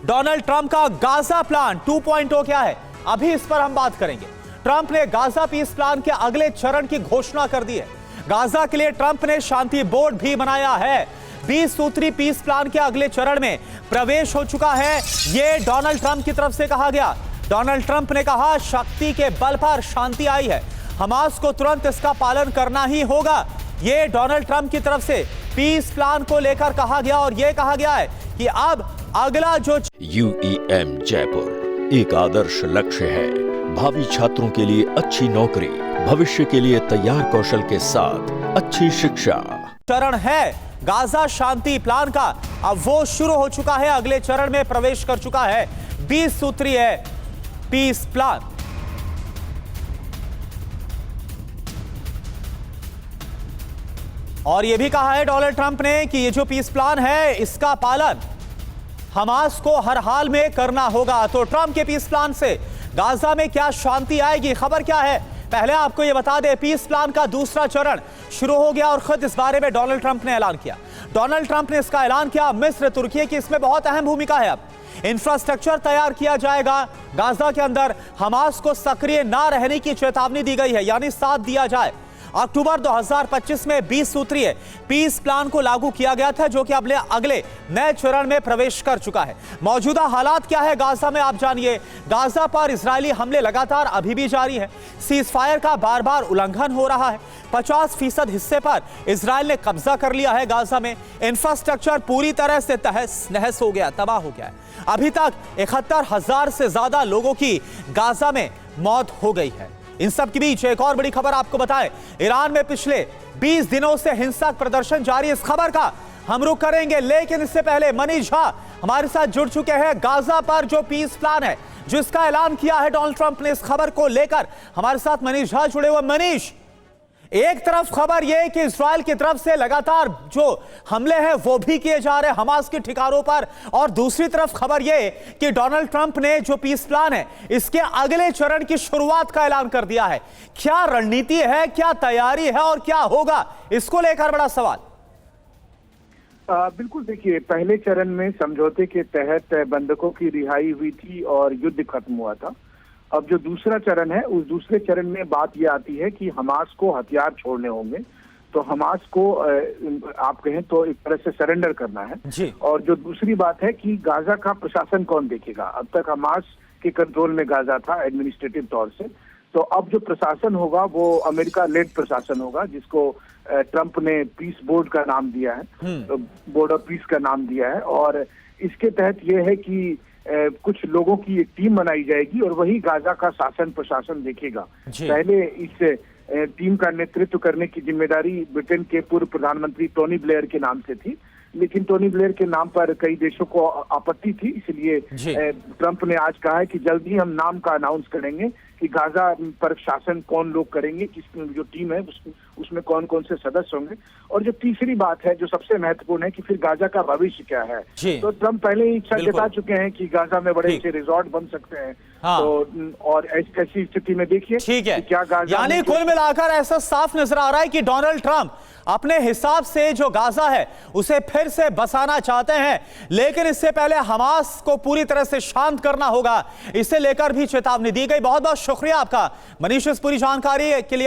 Donald Trump का Gaza plan 2.0 क्या है, अभी इस पर हम बात करेंगे। ट्रंप ने गाजा पीस प्लान के अगले चरण की घोषणा कर दी है। गाजा के लिए ट्रंप ने शांति बोर्ड भी बनाया है। 20 सूत्री पीस प्लान के अगले चरण में प्रवेश हो चुका है, यह डोनाल्ड ट्रंप की तरफ से कहा गया। डोनाल्ड ट्रंप ने कहा, शक्ति के बल पर शांति आई है, हमास को तुरंत इसका पालन करना ही होगा। यह डोनाल्ड ट्रंप की तरफ से पीस प्लान को लेकर कहा गया और यह कहा गया है कि अब अगला जो UEM जयपुर एक आदर्श लक्ष्य है। भावी छात्रों के लिए अच्छी नौकरी, भविष्य के लिए तैयार कौशल के साथ अच्छी शिक्षा। चरण है गाजा शांति प्लान का, अब वो शुरू हो चुका है, अगले चरण में प्रवेश कर चुका है। 20 सूत्री है पीस प्लान। और यह भी कहा है डोनाल्ड ट्रंप ने कि ये जो पीस प्लान है इसका पालन हमास को हर हाल में करना होगा। तो ट्रंप के पीस प्लान से गाजा में क्या शांति आएगी, खबर क्या है, पहले आपको यह बता दें। पीस प्लान का दूसरा चरण शुरू हो गया और खुद इस बारे में डोनाल्ड ट्रंप ने ऐलान किया। डोनाल्ड ट्रंप ने इसका ऐलान किया। मिस्र, तुर्की की इसमें बहुत अहम भूमिका है। अब इंफ्रास्ट्रक्चर तैयार किया जाएगा। गाजा के अंदर हमास को सक्रिय ना रहने की चेतावनी दी गई है, यानी साथ दिया जाए। अक्टूबर 2025 में 20 सूत्रीय पीस प्लान को लागू किया गया था, जो कि अगले नए चरण में प्रवेश कर चुका है। मौजूदा हालात क्या है गाजा में, आप जानिए। गाजा पर इजरायली हमले लगातार अभी भी जारी है। सीज फायर का बार बार उल्लंघन हो रहा है। 50% हिस्से पर इजरायल ने कब्जा कर लिया है गाजा में। इंफ्रास्ट्रक्चर पूरी तरह से तहस नहस हो गया, तबाह हो गया है। अभी तक 71,000 से ज्यादा लोगों की गाजा में मौत हो गई है। इन सब के बीच एक और बड़ी खबर आपको बताएं, ईरान में पिछले 20 दिनों से हिंसक प्रदर्शन जारी। इस खबर का हम रुख करेंगे, लेकिन इससे पहले मनीष झा हमारे साथ जुड़ चुके हैं। गाजा पर जो पीस प्लान है, जिसका ऐलान किया है डोनाल्ड ट्रंप ने, इस खबर को लेकर हमारे साथ मनीष झा जुड़े हुए। मनीष, एक तरफ खबर यह कि इजरायल की तरफ से लगातार जो हमले हैं वो भी किए जा रहे हैं हमास के ठिकानों पर, और दूसरी तरफ खबर यह कि डोनाल्ड ट्रंप ने जो पीस प्लान है इसके अगले चरण की शुरुआत का ऐलान कर दिया है। क्या रणनीति है, क्या तैयारी है और क्या होगा, इसको लेकर बड़ा सवाल। बिल्कुल, देखिए, पहले चरण में समझौते के तहत बंधकों की रिहाई हुई थी और युद्ध खत्म हुआ था। अब जो दूसरा चरण है, उस दूसरे चरण में बात यह आती है कि हमास को हथियार छोड़ने होंगे। तो हमास को आप कहें तो एक तरह से सरेंडर करना है जी। और जो दूसरी बात है कि गाजा का प्रशासन कौन देखेगा। अब तक हमास के कंट्रोल में गाजा था एडमिनिस्ट्रेटिव तौर से, तो अब जो प्रशासन होगा वो अमेरिका लेड प्रशासन होगा, जिसको ट्रंप ने पीस बोर्ड का नाम दिया है, बोर्ड ऑफ पीस का नाम दिया है। और इसके तहत यह है कि कुछ लोगों की एक टीम बनाई जाएगी और वही गाजा का शासन प्रशासन देखेगा। पहले इस टीम का नेतृत्व करने की जिम्मेदारी ब्रिटेन के पूर्व प्रधानमंत्री टोनी ब्लेयर के नाम से थी, लेकिन टोनी ब्लेयर के नाम पर कई देशों को आपत्ति थी, इसलिए ट्रंप ने आज कहा है कि जल्द ही हम नाम का अनाउंस करेंगे कि गाजा पर शासन कौन लोग करेंगे, किस जो टीम है उसमें कौन कौन से सदस्य होंगे। और जो तीसरी बात है जो सबसे महत्वपूर्ण है कि फिर गाजा का भविष्य क्या है। तो ट्रंप पहले ही इच्छा जता चुके हैं कि गाजा में बड़े अच्छे रिजॉर्ट बन सकते हैं। हाँ। तो और ऐसी स्थिति में देखिए ठीक है क्या गाजा, यानी कुल मिलाकर ऐसा साफ नजर आ रहा है कि डोनाल्ड ट्रंप अपने हिसाब से जो गाजा है उसे फिर से बसाना चाहते हैं, लेकिन इससे पहले हमास को पूरी तरह से शांत करना होगा, इसे लेकर भी चेतावनी दी गई। बहुत बहुत शुक्रिया आपका मनीष, इस पूरी जानकारी के लिए।